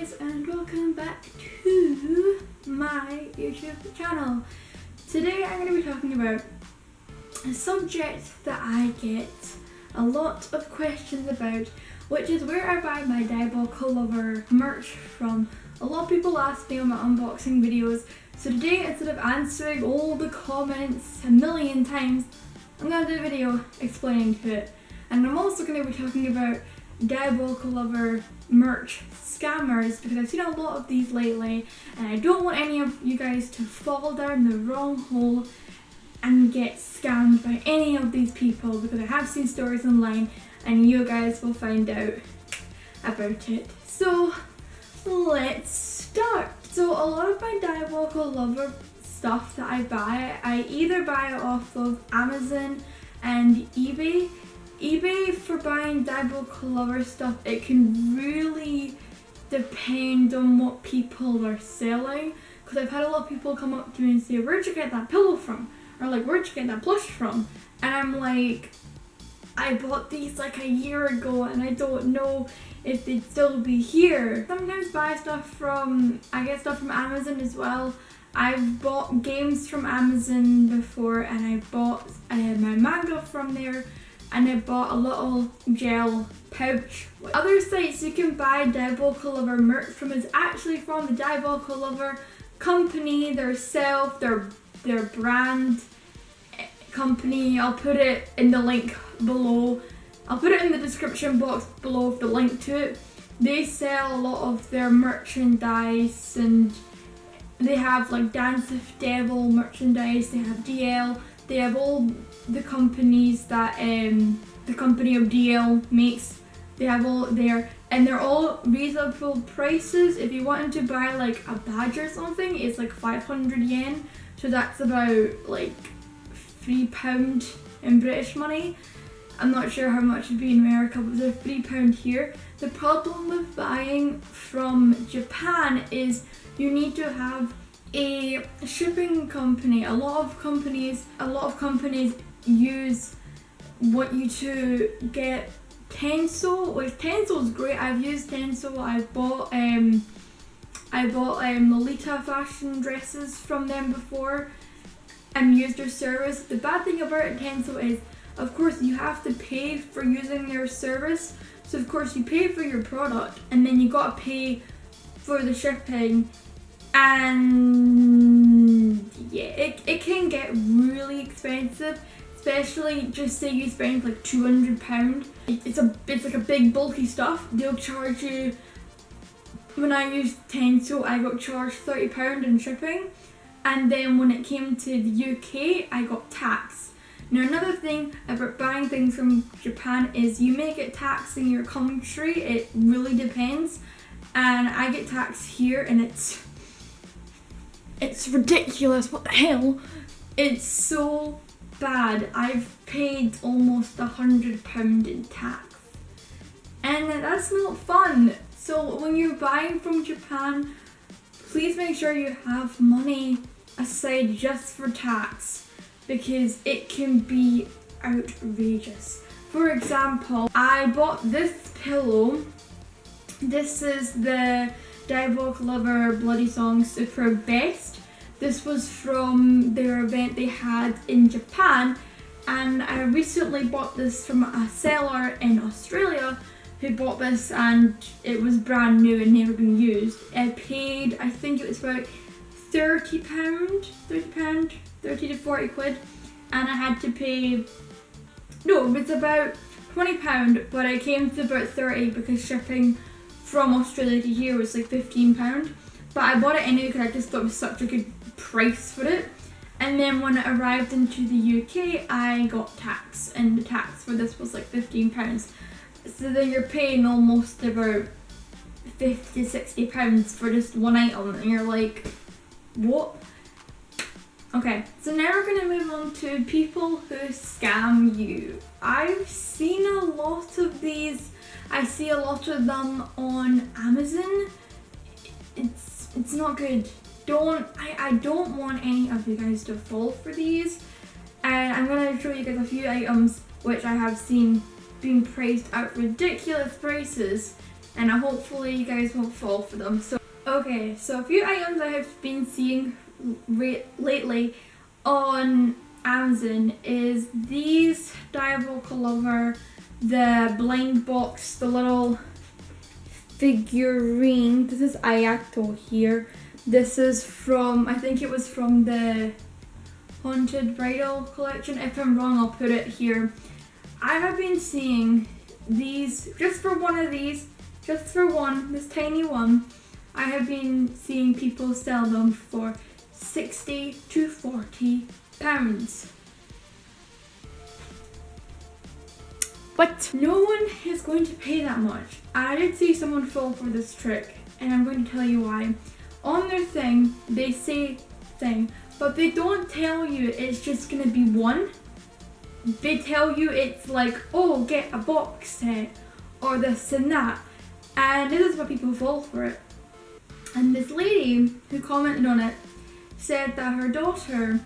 guys, and welcome back to my YouTube channel. Today I'm going to be talking about a subject that I get a lot of questions about, which is where I buy my Diabolik lover merch from. A lot of people ask me on my unboxing videos, so today instead of answering all the comments a million times, I'm going to do a video explaining to it. And I'm also going to be talking about Diabolik lover merch scammers, because I've seen a lot of these lately and I don't want any of you guys to fall down the wrong hole and get scammed by any of these people, because I have seen stories online and you guys will find out about it. So let's start. So a lot of my Diabolik lover stuff that I buy, I either buy it off of Amazon and eBay. eBay, for buying Diabolik lover stuff, it can really depend on what people are selling, because I've had a lot of people come up to me and say, where'd you get that pillow from? Or like, where'd you get that plush from? And I'm like, I bought these like a year ago and I don't know if they'd still be here. Sometimes buy stuff from, I get stuff from Amazon as well. I've bought games from Amazon before, and I bought my manga from there, and I bought a little gel pouch. Other sites you can buy Diabolik lover merch from is actually from the Diabolik lover company, their brand company. I'll put it in the link below. I'll put it in the description box below with the link to it. They sell a lot of their merchandise, and they have like Dance with Devil merchandise, they have DL, they have all the companies that the company of DL makes. They have all there, and they're all reasonable prices. If you wanted to buy like a badge or something, it's like 500 yen, so that's about like £3 in British money. I'm not sure how much it'd be in America, but they're £3 here. The problem with buying from Japan is you need to have a shipping company. A lot of companies want you to get Tenso, which Tenso is great. I've used Tenso. I bought Lolita fashion dresses from them before and used their service. The bad thing about Tenso is, of course, you have to pay for using their service. So of course you pay for your product, and then you gotta pay for the shipping, and yeah, it can get really expensive. Especially, just say you spend like £200. It's like a big bulky stuff. They'll charge you. When I used Tenso, I got charged £30 in shipping, and then when it came to the UK, I got tax. Now another thing about buying things from Japan is you may get taxed in your country. It really depends, and I get taxed here, and it's ridiculous. What the hell? It's so bad. I've paid almost £100 in tax, and that's not fun. So when you're buying from Japan, please make sure you have money aside just for tax, because it can be outrageous. For example, I bought this pillow. This is the Diabolik lover Bloody Song Super Best. This was from their event they had in Japan, and I recently bought this from a seller in Australia who bought this, and it was brand new and never been used. I paid, I think it was about £30 to 40 quid, and I had to pay, no, it was about £20, but I came to about 30 because shipping from Australia to here was like £15. But I bought it anyway because I just thought it was such a good price for it. And then when it arrived into the UK, I got tax, and the tax for this was like £15. So then you're paying almost about £50 to £60 for just one item, and you're like, what? Okay, so now we're going to move on to people who scam you. I've seen a lot of these. I see a lot of them on Amazon. It's not good. I don't want any of you guys to fall for these. And I'm going to show you guys a few items which I have seen being priced at ridiculous prices, and hopefully you guys won't fall for them. So okay, so a few items I have been seeing lately on Amazon is these Diabolik, the blind box, the little figurine. This is Ayato here. This is from, I think it was from the Haunted Bridal collection. If I'm wrong, I'll put it here. I have been seeing these, just for one of these, just for one, this tiny one, I have been seeing people sell them for 60 to 40 pounds. But no one is going to pay that much. I did see someone fall for this trick, and I'm going to tell you why. On their thing, they say thing, but they don't tell you it's just gonna be one. They tell you it's like, oh, get a box set, or this and that. And this is why people fall for it. And this lady who commented on it said that her daughter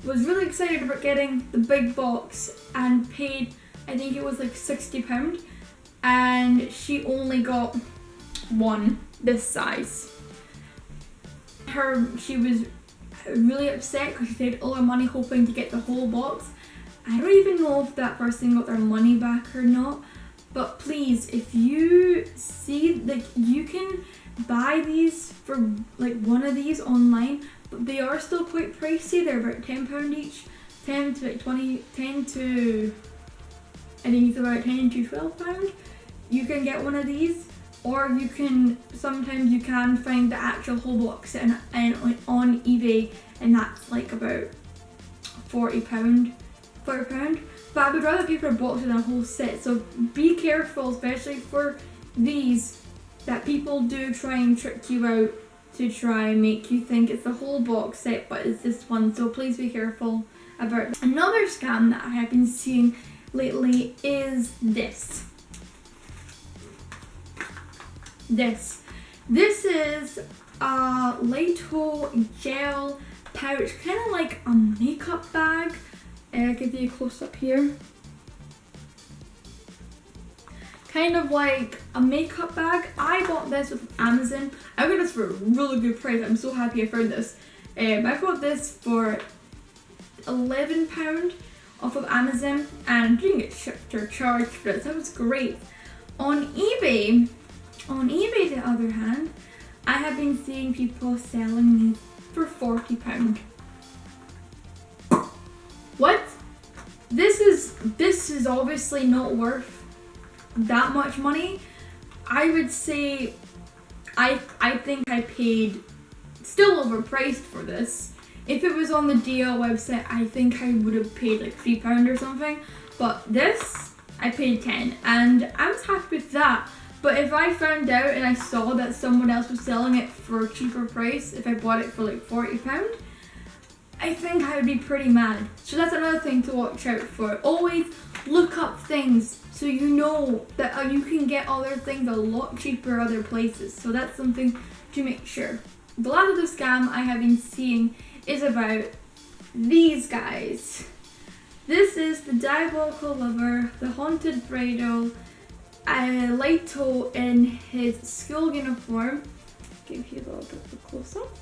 was really excited about getting the big box and paid, I think it was like £60, and she only got one this size. She was really upset because she paid all her money hoping to get the whole box. I don't even know if that person got their money back or not, but please, if you see, like, you can buy these for like one of these online, but they are still quite pricey. They're about £10 each, 10 to like 20, 10 to, I think it's about 10 to £12. You can get one of these, or you can, sometimes you can find the actual whole box set and on eBay, and that's like about £40. But I would rather pay for a box than a whole set. So be careful, especially for these, that people do try and trick you out to try and make you think it's the whole box set, but it's this one. So please be careful about that. Another scam that I have been seeing lately is this. This is a Lito gel pouch, kind of like a makeup bag. I'll give you a close up here. Kind of like a makeup bag. I bought this with Amazon. I got this for a really good price. I'm so happy I found this. I got this for £11 off of Amazon, and I didn't get shipped or charged for it. So that was great. On eBay, the other hand, I have been seeing people selling these for £40. What? This is obviously not worth that much money. I would say I think I paid still overpriced for this. If it was on the DL website, I think I would have paid like £3 or something. But this, I paid 10, and I was happy with that. But if I found out and I saw that someone else was selling it for a cheaper price, if I bought it for like £40, I think I would be pretty mad. So that's another thing to watch out for. Always look up things so you know that you can get other things a lot cheaper other places. So that's something to make sure. The last of the scam I have been seeing is about these guys. This is the Diabolik, the Haunted Bridal, Lito in his school uniform. Give you a little bit of a close up.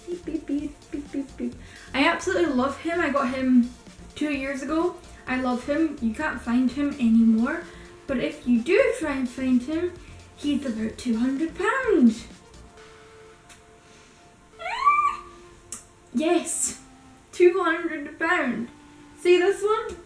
Beep, beep, beep, beep, beep, beep. I absolutely love him. I got him 2 years ago. I love him. You can't find him anymore. But if you do try and find him, he's about £200. Yes, £200. See this one?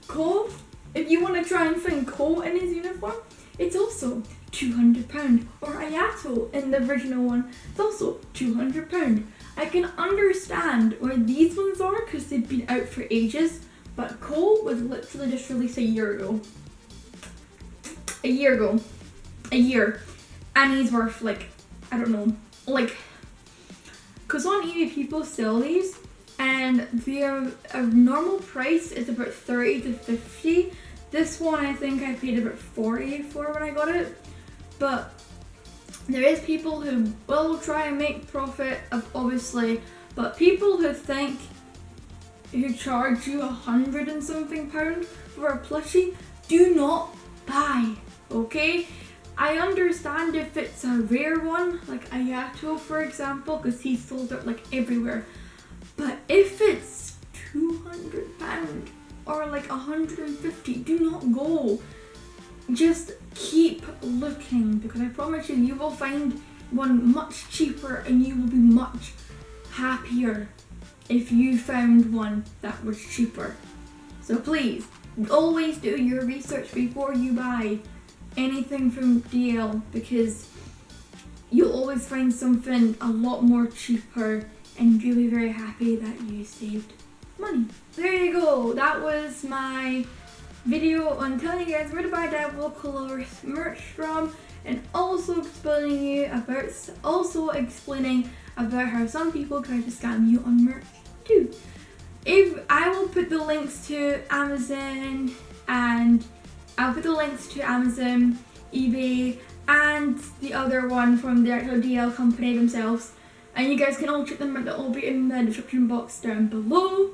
Cole? If you want to try and find Cole in his uniform, it's also £200. Or Ayato in the original one, it's also £200. I can understand where these ones are because they've been out for ages, but Cole was literally just released a year ago. A year. And he's worth like, I don't know, like, because on eBay people sell these and their normal price is about 30 to 50. This one I think I paid about 40 for when I got it. But there is people who will try and make profit, obviously, but people who charge you £100 and something for a plushie, do not buy, okay? I understand if it's a rare one, like Ayato for example, because he sold it like everywhere. But if it's £200 or like £150, do not go. Just keep looking, because I promise you, you will find one much cheaper and you will be much happier if you found one that was cheaper. So please, always do your research before you buy anything from DL, because you'll always find something a lot more cheaper and you'll be very happy that you saved money. There you go, that was my video on telling you guys where to buy Diabolik merch from, and also explaining about how some people try to scam you on merch too. If I will put the links to Amazon, and I'll put the links to Amazon, eBay, and the other one from the actual DL company themselves, and you guys can all check them out. They'll all be in the description box down below.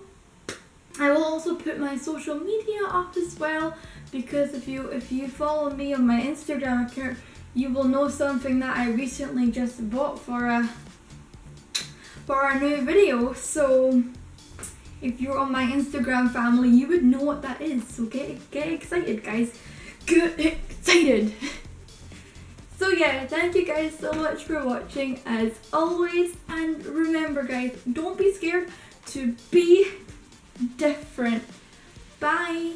I will also put my social media up as well, because if you follow me on my Instagram account, you will know something that I recently just bought for a new video. So if you're on my Instagram family, you would know what that is. So get excited, guys. Get excited. So yeah, thank you guys so much for watching as always, and remember guys, don't be scared to be different. Bye.